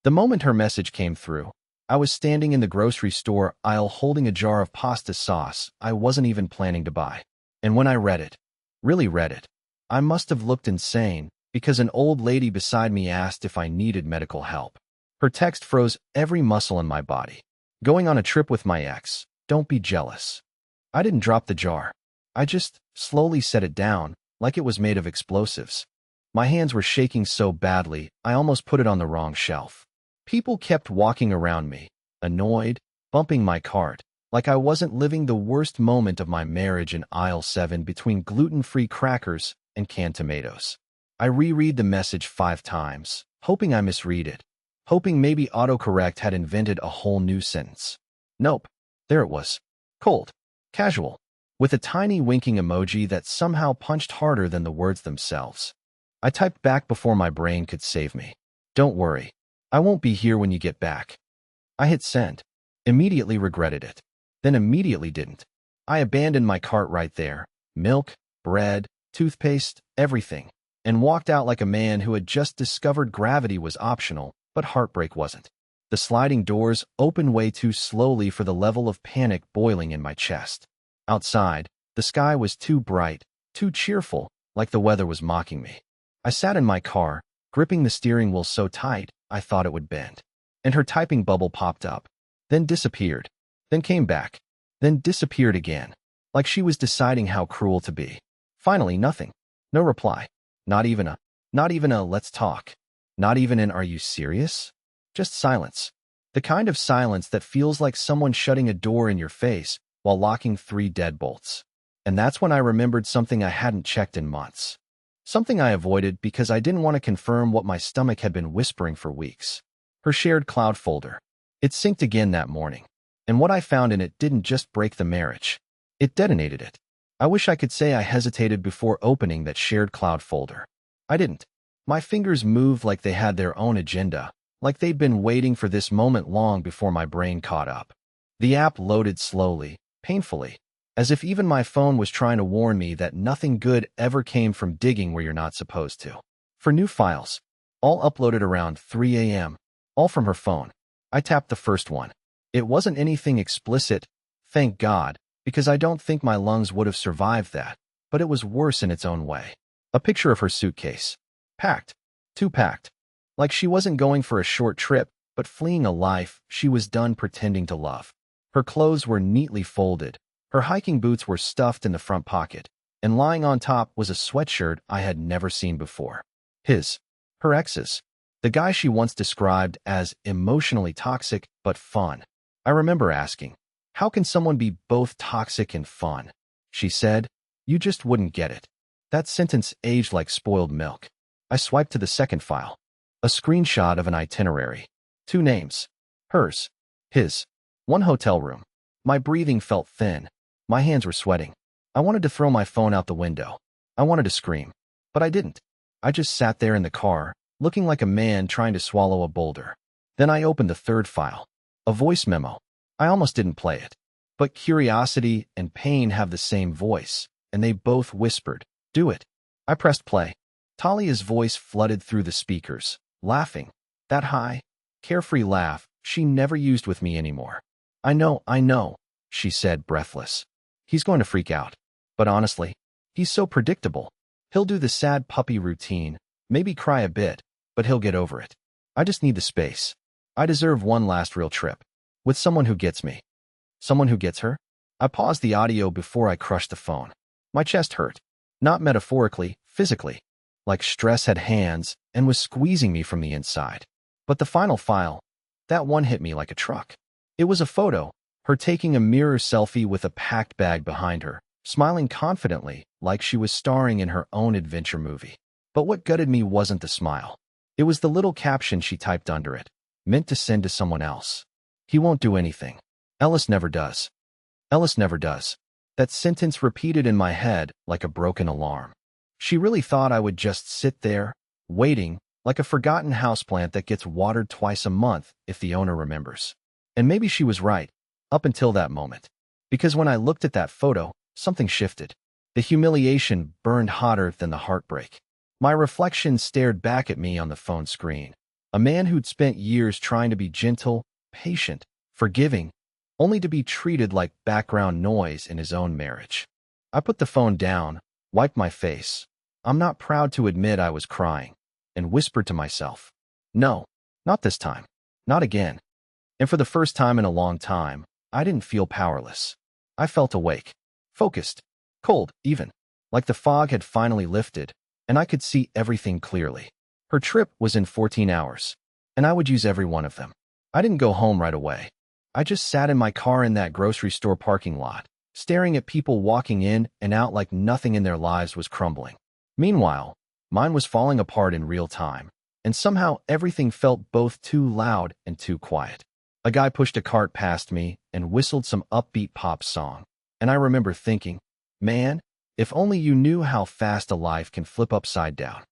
The moment her message came through, I was standing in the grocery store aisle holding a jar of pasta sauce I wasn't even planning to buy. And when I read it, really read it, I must have looked insane because an old lady beside me asked if I needed medical help. Her text froze every muscle in my body. Going on a trip with my ex. Don't be jealous. I didn't drop the jar. I just slowly set it down like it was made of explosives. My hands were shaking so badly, I almost put it on the wrong shelf. People kept walking around me, annoyed, bumping my cart, like I wasn't living the worst moment of my marriage in aisle 7 between gluten-free crackers and canned tomatoes. I reread the message 5 times, hoping I misread it, hoping maybe autocorrect had invented a whole new sentence. Nope. There it was. Cold. Casual. With a tiny winking emoji that somehow punched harder than the words themselves. I typed back before my brain could save me. Don't worry. I won't be here when you get back. I hit send. Immediately regretted it. Then immediately didn't. I abandoned my cart right there. Milk, bread, toothpaste, everything. And walked out like a man who had just discovered gravity was optional, but heartbreak wasn't. The sliding doors opened way too slowly for the level of panic boiling in my chest. Outside, the sky was too bright, too cheerful, like the weather was mocking me. I sat in my car, gripping the steering wheel so tight I thought it would bend. And her typing bubble popped up, then disappeared, then came back, then disappeared again, like she was deciding how cruel to be. Finally, nothing. No reply. Not even a let's talk. Not even an are you serious? Just silence. The kind of silence that feels like someone shutting a door in your face while locking 3 deadbolts. And that's when I remembered something I hadn't checked in months. Something I avoided because I didn't want to confirm what my stomach had been whispering for weeks. Her shared cloud folder. It synced again that morning. And what I found in it didn't just break the marriage. It detonated it. I wish I could say I hesitated before opening that shared cloud folder. I didn't. My fingers moved like they had their own agenda, like they'd been waiting for this moment long before my brain caught up. The app loaded slowly, painfully, as if even my phone was trying to warn me that nothing good ever came from digging where you're not supposed to. For new files, all uploaded around 3 a.m., all from her phone. I tapped the first one. It wasn't anything explicit, thank God, because I don't think my lungs would have survived that, but it was worse in its own way. A picture of her suitcase. Packed. Too packed. Like she wasn't going for a short trip, but fleeing a life she was done pretending to love. Her clothes were neatly folded. Her hiking boots were stuffed in the front pocket, and lying on top was a sweatshirt I had never seen before. Her ex's. The guy she once described as emotionally toxic but fun. I remember asking, how can someone be both toxic and fun? She said, you just wouldn't get it. That sentence aged like spoiled milk. I swiped to the second file. A screenshot of an itinerary. 2 names. Hers. His. 1 hotel room. My breathing felt thin. My hands were sweating. I wanted to throw my phone out the window. I wanted to scream. But I didn't. I just sat there in the car, looking like a man trying to swallow a boulder. Then I opened the 3rd file. A voice memo. I almost didn't play it. But curiosity and pain have the same voice, and they both whispered, do it. I pressed play. Talia's voice flooded through the speakers, laughing. That high, carefree laugh she never used with me anymore. I know, she said, breathless. He's going to freak out. But honestly, he's so predictable. He'll do the sad puppy routine, maybe cry a bit, but he'll get over it. I just need the space. I deserve one last real trip. With someone who gets me. Someone who gets her? I paused the audio before I crushed the phone. My chest hurt. Not metaphorically, physically. Like stress had hands and was squeezing me from the inside. But the final file, that one hit me like a truck. It was a photo, her taking a mirror selfie with a packed bag behind her, smiling confidently like she was starring in her own adventure movie. But what gutted me wasn't the smile. It was the little caption she typed under it, meant to send to someone else. He won't do anything. Ellis never does. Ellis never does. That sentence repeated in my head like a broken alarm. She really thought I would just sit there, waiting, like a forgotten houseplant that gets watered twice a month if the owner remembers. And maybe she was right, up until that moment. Because when I looked at that photo, something shifted. The humiliation burned hotter than the heartbreak. My reflection stared back at me on the phone screen. A man who'd spent years trying to be gentle, patient, forgiving, only to be treated like background noise in his own marriage. I put the phone down, wiped my face. I'm not proud to admit I was crying, and whispered to myself, no, not this time, not again. And for the first time in a long time, I didn't feel powerless. I felt awake, focused, cold even, like the fog had finally lifted, and I could see everything clearly. Her trip was in 14 hours, and I would use every one of them. I didn't go home right away. I just sat in my car in that grocery store parking lot, staring at people walking in and out like nothing in their lives was crumbling. Meanwhile, mine was falling apart in real time, and somehow everything felt both too loud and too quiet. A guy pushed a cart past me and whistled some upbeat pop song, and I remember thinking, man, if only you knew how fast a life can flip upside down.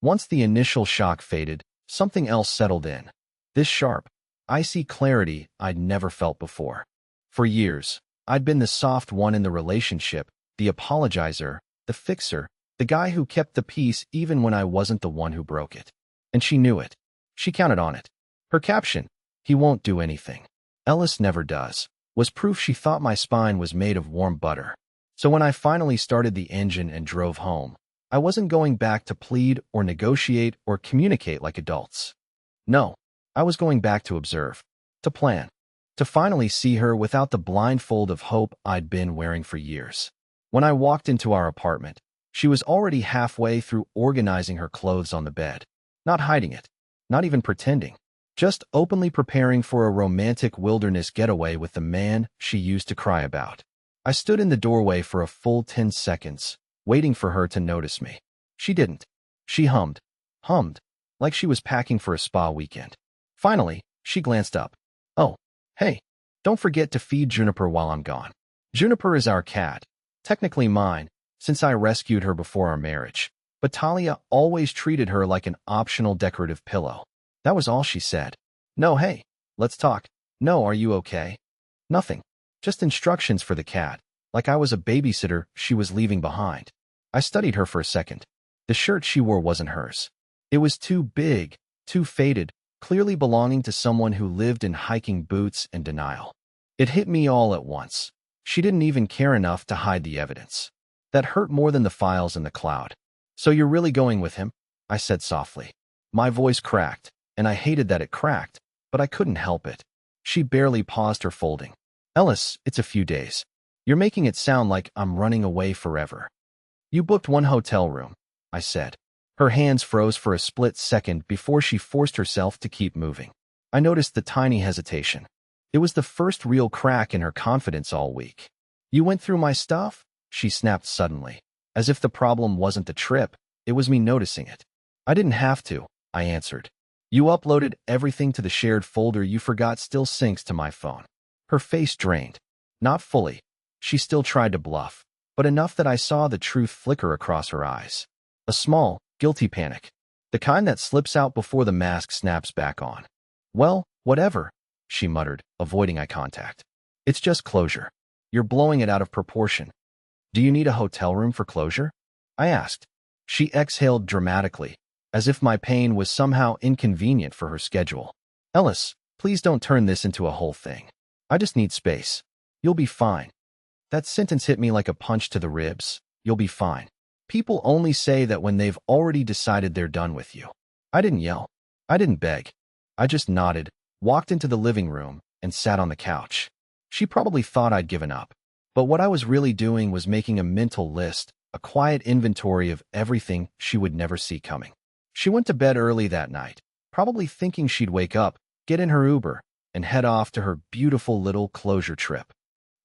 Once the initial shock faded, something else settled in. This sharp, icy clarity I'd never felt before. For years, I'd been the soft one in the relationship, the apologizer, the fixer, the guy who kept the peace even when I wasn't the one who broke it. And she knew it. She counted on it. Her caption, "He won't do anything. Ellis never does," was proof she thought my spine was made of warm butter. So when I finally started the engine and drove home, I wasn't going back to plead or negotiate or communicate like adults. No, I was going back to observe, to plan, to finally see her without the blindfold of hope I'd been wearing for years. When I walked into our apartment, she was already halfway through organizing her clothes on the bed, not hiding it, not even pretending, just openly preparing for a romantic wilderness getaway with the man she used to cry about. I stood in the doorway for a full 10 seconds, waiting for her to notice me. She didn't. She hummed, like she was packing for a spa weekend. Finally, she glanced up. "Oh, hey, don't forget to feed Juniper while I'm gone." Juniper is our cat, technically mine, since I rescued her before our marriage, but Talia always treated her like an optional decorative pillow. That was all she said. No, hey, let's talk. No, are you okay? Nothing. Just instructions for the cat, like I was a babysitter she was leaving behind. I studied her for a second. The shirt she wore wasn't hers. It was too big, too faded, clearly belonging to someone who lived in hiking boots and denial. It hit me all at once. She didn't even care enough to hide the evidence. That hurt more than the files in the cloud. "So you're really going with him?" I said softly. My voice cracked, and I hated that it cracked, but I couldn't help it. She barely paused her folding. "Ellis, it's a few days. You're making it sound like I'm running away forever." "You booked one hotel room," I said. Her hands froze for a split second before she forced herself to keep moving. I noticed the tiny hesitation. It was the first real crack in her confidence all week. "You went through my stuff?" she snapped suddenly. As if the problem wasn't the trip, it was me noticing it. "I didn't have to," I answered. "You uploaded everything to the shared folder you forgot still syncs to my phone." Her face drained. Not fully. She still tried to bluff, but enough that I saw the truth flicker across her eyes. A small, guilty panic. The kind that slips out before the mask snaps back on. "Well, whatever," she muttered, avoiding eye contact. "It's just closure. You're blowing it out of proportion." "Do you need a hotel room for closure?" I asked. She exhaled dramatically, as if my pain was somehow inconvenient for her schedule. "Ellis, please don't turn this into a whole thing. I just need space. You'll be fine." That sentence hit me like a punch to the ribs. You'll be fine. People only say that when they've already decided they're done with you. I didn't yell. I didn't beg. I just nodded, walked into the living room, and sat on the couch. She probably thought I'd given up. But what I was really doing was making a mental list, a quiet inventory of everything she would never see coming. She went to bed early that night, probably thinking she'd wake up, get in her Uber, and head off to her beautiful little closure trip.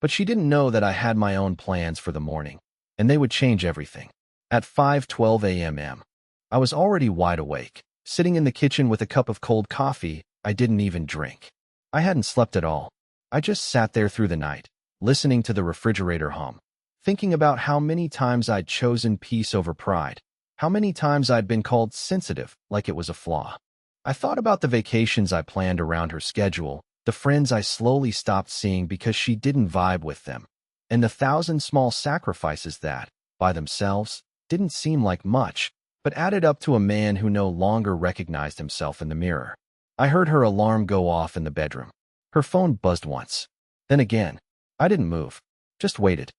But she didn't know that I had my own plans for the morning, and they would change everything. At 5:12 a.m., I was already wide awake, sitting in the kitchen with a cup of cold coffee I didn't even drink. I hadn't slept at all. I just sat there through the night, listening to the refrigerator hum, thinking about how many times I'd chosen peace over pride, how many times I'd been called sensitive like it was a flaw. I thought about the vacations I planned around her schedule, the friends I slowly stopped seeing because she didn't vibe with them, and the 1,000 small sacrifices that, by themselves, didn't seem like much, but added up to a man who no longer recognized himself in the mirror. I heard her alarm go off in the bedroom. Her phone buzzed once. Then again. I didn't move. Just waited.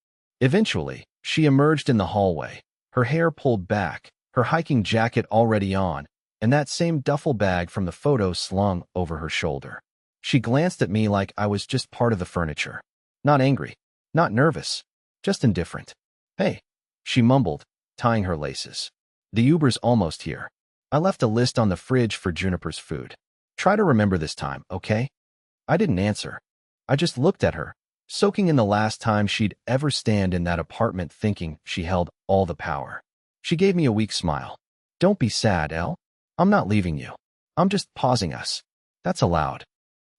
Eventually, she emerged in the hallway, her hair pulled back, her hiking jacket already on, and that same duffel bag from the photo slung over her shoulder. She glanced at me like I was just part of the furniture. Not angry, not nervous, just indifferent. Hey, she mumbled, tying her laces. The Uber's almost here. I left a list on the fridge for Juniper's food. Try to remember this time, okay? I didn't answer. I just looked at her, soaking in the last time she'd ever stand in that apartment thinking she held all the power. She gave me a weak smile. Don't be sad, Elle. I'm not leaving you. I'm just pausing us. That's allowed.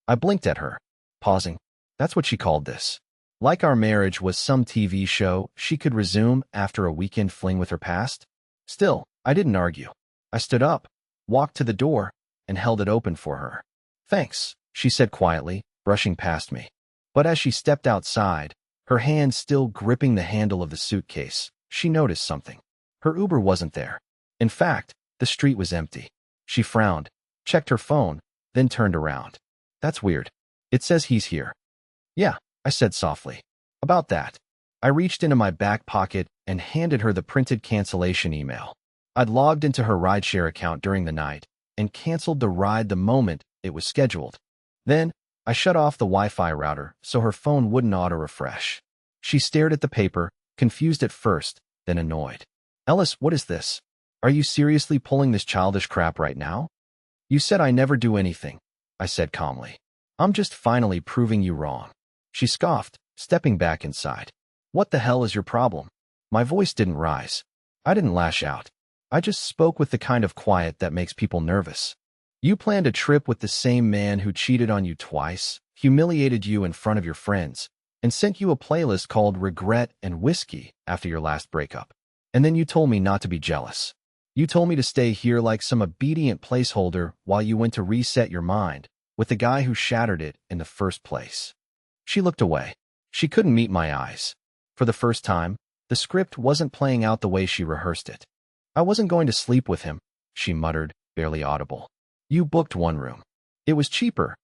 I blinked at her. Pausing. That's what she called this. Like our marriage was some TV show she could resume after a weekend fling with her past. Still, I didn't argue. I stood up, walked to the door, and held it open for her. Thanks, she said quietly, brushing past me. But as she stepped outside, her hand still gripping the handle of the suitcase, she noticed something. Her Uber wasn't there. In fact, the street was empty. She frowned, checked her phone, then turned around. That's weird. It says he's here. Yeah, I said softly. About that. I reached into my back pocket and handed her the printed cancellation email. I'd logged into her rideshare account during the night and canceled the ride the moment it was scheduled. Then, I shut off the Wi-Fi router so her phone wouldn't auto-refresh. She stared at the paper, confused at first, then annoyed. Ellis, what is this? Are you seriously pulling this childish crap right now? You said I never do anything, I said calmly. I'm just finally proving you wrong. She scoffed, stepping back inside. What the hell is your problem? My voice didn't rise. I didn't lash out. I just spoke with the kind of quiet that makes people nervous. You planned a trip with the same man who cheated on you twice, humiliated you in front of your friends, and sent you a playlist called Regret and Whiskey after your last breakup. And then you told me not to be jealous. You told me to stay here like some obedient placeholder while you went to reset your mind with the guy who shattered it in the first place. She looked away. She couldn't meet my eyes. For the first time, the script wasn't playing out the way she rehearsed it. I wasn't going to sleep with him, she muttered, barely audible. You booked one room. It was cheaper.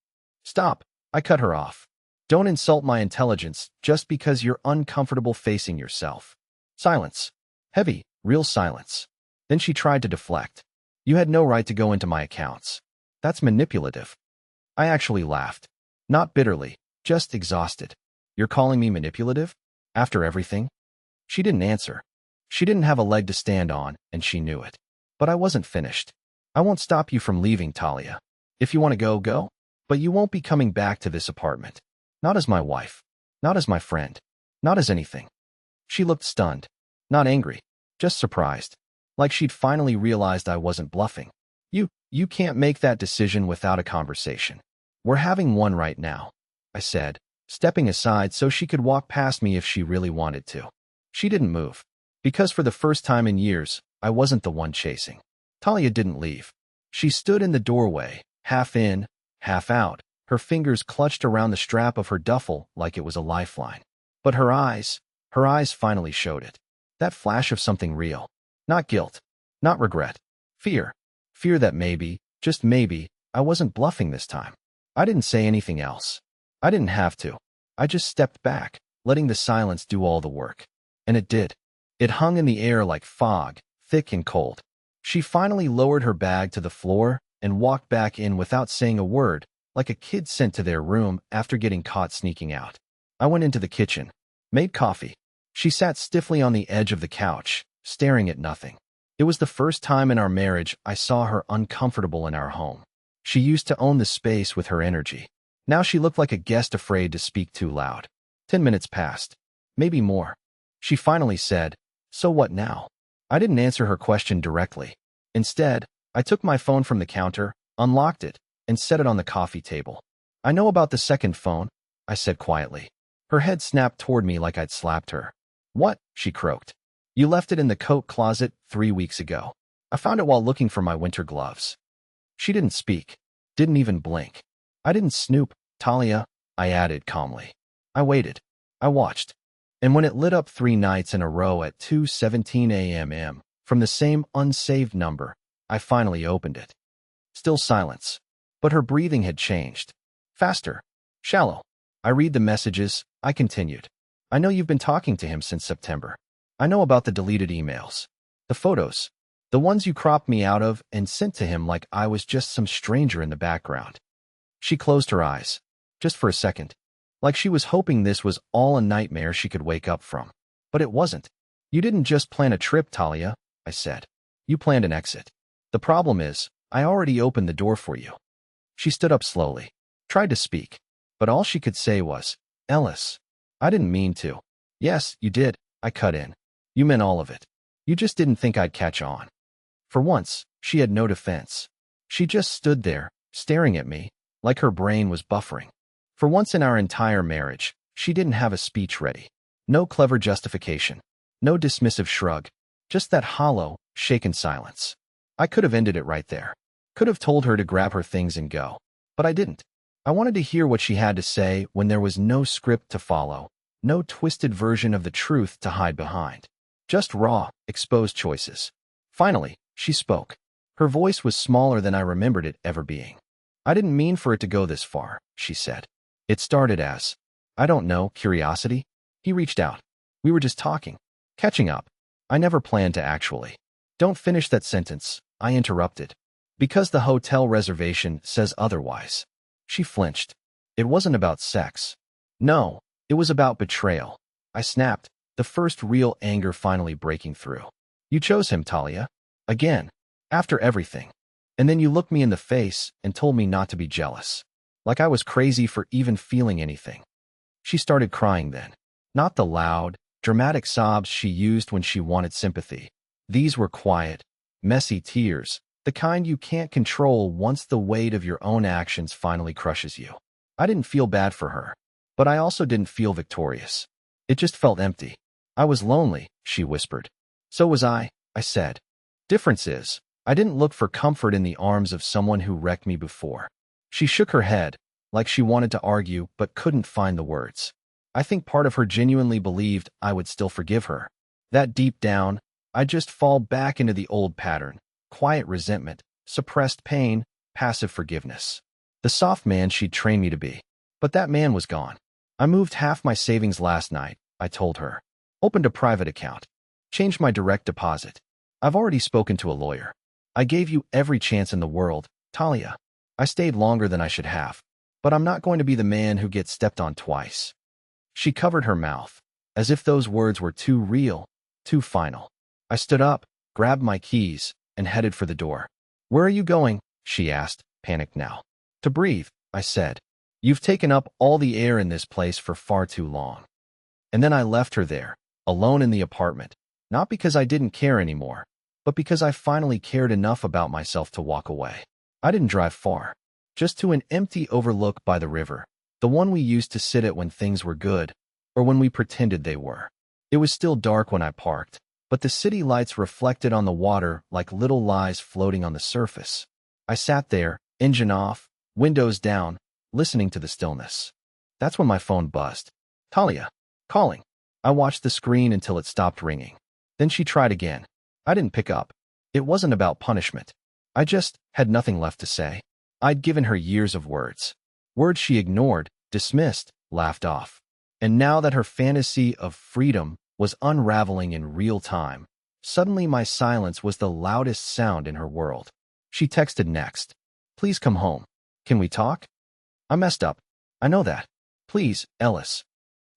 Stop, I cut her off. Don't insult my intelligence just because you're uncomfortable facing yourself. Silence. Heavy, real silence. Then she tried to deflect. You had no right to go into my accounts. That's manipulative. I actually laughed. Not bitterly, just exhausted. You're calling me manipulative? After everything? She didn't answer. She didn't have a leg to stand on, and she knew it. But I wasn't finished. I won't stop you from leaving, Talia. If you want to go, go. But you won't be coming back to this apartment. Not as my wife. Not as my friend. Not as anything. She looked stunned. Not angry. Just surprised. Like she'd finally realized I wasn't bluffing. You can't make that decision without a conversation. We're having one right now, I said, stepping aside so she could walk past me if she really wanted to. She didn't move. Because for the first time in years, I wasn't the one chasing. Talia didn't leave. She stood in the doorway, half in, half out, her fingers clutched around the strap of her duffel like it was a lifeline. But her eyes finally showed it. That flash of something real. Not guilt. Not regret. Fear. Fear that maybe, just maybe, I wasn't bluffing this time. I didn't say anything else. I didn't have to. I just stepped back, letting the silence do all the work. And it did. It hung in the air like fog, thick and cold. She finally lowered her bag to the floor and walked back in without saying a word, like a kid sent to their room after getting caught sneaking out. I went into the kitchen, made coffee. She sat stiffly on the edge of the couch, staring at nothing. It was the first time in our marriage I saw her uncomfortable in our home. She used to own the space with her energy. Now she looked like a guest afraid to speak too loud. 10 minutes passed. Maybe more. She finally said, "So what now?" I didn't answer her question directly. Instead, I took my phone from the counter, unlocked it, and set it on the coffee table. I know about the second phone, I said quietly. Her head snapped toward me like I'd slapped her. What? She croaked. You left it in the coat closet 3 weeks ago. I found it while looking for my winter gloves. She didn't speak, didn't even blink. I didn't snoop, Talia, I added calmly. I waited. I watched. And when it lit up 3 nights in a row at 2:17 a.m. from the same unsaved number, I finally opened it. Still silence. But her breathing had changed. Faster. Shallow. I read the messages, I continued. I know you've been talking to him since September. I know about the deleted emails. The photos. The ones you cropped me out of and sent to him like I was just some stranger in the background. She closed her eyes. Just for a second. Like she was hoping this was all a nightmare she could wake up from. But it wasn't. You didn't just plan a trip, Talia, I said. You planned an exit. The problem is, I already opened the door for you. She stood up slowly. Tried to speak. But all she could say was, Ellis. I didn't mean to. Yes, you did, I cut in. You meant all of it. You just didn't think I'd catch on. For once, she had no defense. She just stood there, staring at me, like her brain was buffering. For once in our entire marriage, she didn't have a speech ready. No clever justification. No dismissive shrug. Just that hollow, shaken silence. I could have ended it right there. Could have told her to grab her things and go. But I didn't. I wanted to hear what she had to say when there was no script to follow, no twisted version of the truth to hide behind. Just raw, exposed choices. Finally, she spoke. Her voice was smaller than I remembered it ever being. I didn't mean for it to go this far, she said. It started as, I don't know, curiosity. He reached out. We were just talking. Catching up. I never planned to actually. Don't finish that sentence, I interrupted. Because the hotel reservation says otherwise. She flinched. It wasn't about sex. No, it was about betrayal. I snapped, the first real anger finally breaking through. You chose him, Talia. Again. After everything. And then you looked me in the face and told me not to be jealous. Like I was crazy for even feeling anything. She started crying then. Not the loud, dramatic sobs she used when she wanted sympathy. These were quiet, messy tears, the kind you can't control once the weight of your own actions finally crushes you. I didn't feel bad for her, but I also didn't feel victorious. It just felt empty. I was lonely, she whispered. So was I said. Difference is, I didn't look for comfort in the arms of someone who wrecked me before. She shook her head, like she wanted to argue but couldn't find the words. I think part of her genuinely believed I would still forgive her. That deep down, I'd just fall back into the old pattern. Quiet resentment, suppressed pain, passive forgiveness. The soft man she'd trained me to be. But that man was gone. I moved half my savings last night, I told her. Opened a private account. Changed my direct deposit. I've already spoken to a lawyer. I gave you every chance in the world, Talia. I stayed longer than I should have. But I'm not going to be the man who gets stepped on twice. She covered her mouth, as if those words were too real, too final. I stood up, grabbed my keys, and headed for the door. Where are you going? She asked, panicked now. To breathe, I said. You've taken up all the air in this place for far too long. And then I left her there, alone in the apartment, not because I didn't care anymore, but because I finally cared enough about myself to walk away. I didn't drive far, just to an empty overlook by the river, the one we used to sit at when things were good, or when we pretended they were. It was still dark when I parked, but the city lights reflected on the water like little lies floating on the surface. I sat there, engine off, windows down, listening to the stillness. That's when my phone buzzed. Talia. Calling. I watched the screen until it stopped ringing. Then she tried again. I didn't pick up. It wasn't about punishment. I just had nothing left to say. I'd given her years of words. Words she ignored, dismissed, laughed off. And now that her fantasy of freedom was unraveling in real time, suddenly my silence was the loudest sound in her world. She texted next. Please come home. Can we talk? I messed up. I know that. Please, Ellis.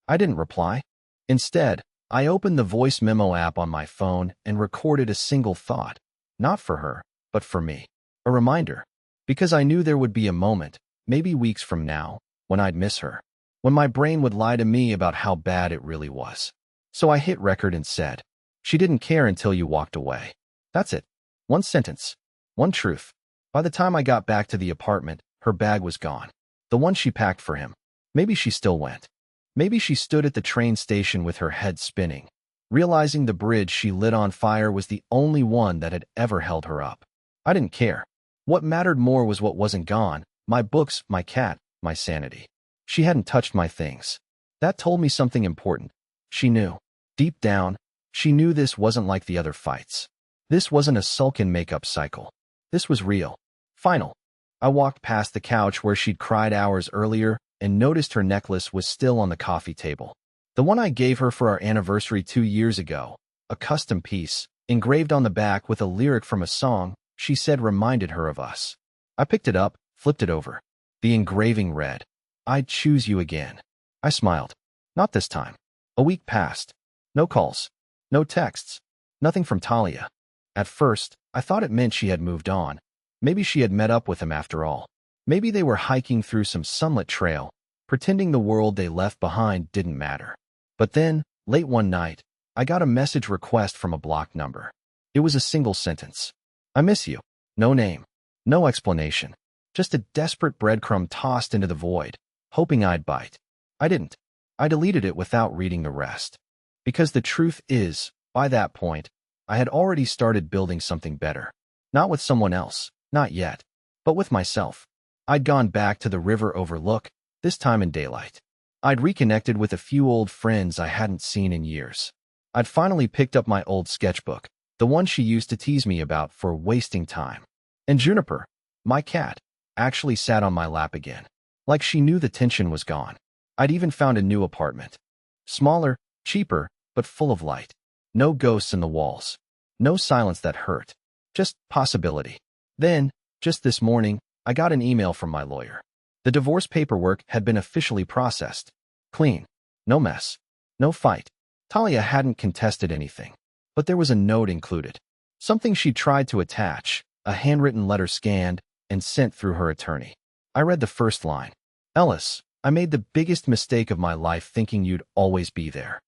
I didn't reply. Instead, I opened the voice memo app on my phone and recorded a single thought. Not for her, but for me. A reminder. Because I knew there would be a moment, maybe weeks from now, when I'd miss her. When my brain would lie to me about how bad it really was. So I hit record and said, she didn't care until you walked away. That's it. One sentence. One truth. By the time I got back to the apartment, her bag was gone. The one she packed for him. Maybe she still went. Maybe she stood at the train station with her head spinning, realizing the bridge she lit on fire was the only one that had ever held her up. I didn't care. What mattered more was what wasn't gone, my books, my cat, my sanity. She hadn't touched my things. That told me something important. She knew. Deep down, she knew this wasn't like the other fights. This wasn't a sulk and makeup cycle. This was real. Final. I walked past the couch where she'd cried hours earlier and noticed her necklace was still on the coffee table. The one I gave her for our anniversary 2 years ago, a custom piece, engraved on the back with a lyric from a song she said reminded her of us. I picked it up, flipped it over. The engraving read, "I'd choose you again." I smiled. Not this time. A week passed. No calls. No texts. Nothing from Talia. At first, I thought it meant she had moved on. Maybe she had met up with him after all. Maybe they were hiking through some sunlit trail, pretending the world they left behind didn't matter. But then, late one night, I got a message request from a blocked number. It was a single sentence. "I miss you." No name. No explanation. Just a desperate breadcrumb tossed into the void, hoping I'd bite. I didn't. I deleted it without reading the rest. Because the truth is, by that point, I had already started building something better. Not with someone else, not yet, but with myself. I'd gone back to the river overlook, this time in daylight. I'd reconnected with a few old friends I hadn't seen in years. I'd finally picked up my old sketchbook, the one she used to tease me about for wasting time. And Juniper, my cat, actually sat on my lap again, like she knew the tension was gone. I'd even found a new apartment. Smaller, cheaper, but full of light. No ghosts in the walls. No silence that hurt. Just possibility. Then, just this morning, I got an email from my lawyer. The divorce paperwork had been officially processed. Clean. No mess. No fight. Talia hadn't contested anything. But there was a note included. Something she tried to attach, a handwritten letter scanned and sent through her attorney. I read the first line. "Ellis, I made the biggest mistake of my life thinking you'd always be there."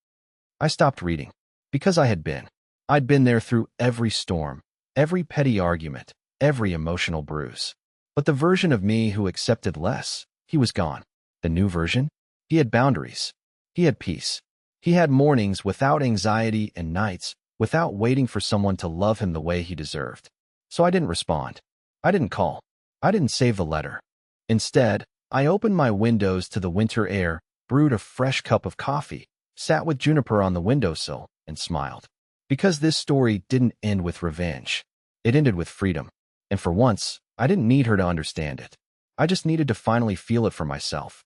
I stopped reading. Because I had been. I'd been there through every storm, every petty argument, every emotional bruise. But the version of me who accepted less, he was gone. The new version? He had boundaries. He had peace. He had mornings without anxiety and nights without waiting for someone to love him the way he deserved. So I didn't respond. I didn't call. I didn't save the letter. Instead, I opened my windows to the winter air, brewed a fresh cup of coffee, sat with Juniper on the windowsill, and smiled. Because this story didn't end with revenge. It ended with freedom. And for once, I didn't need her to understand it. I just needed to finally feel it for myself.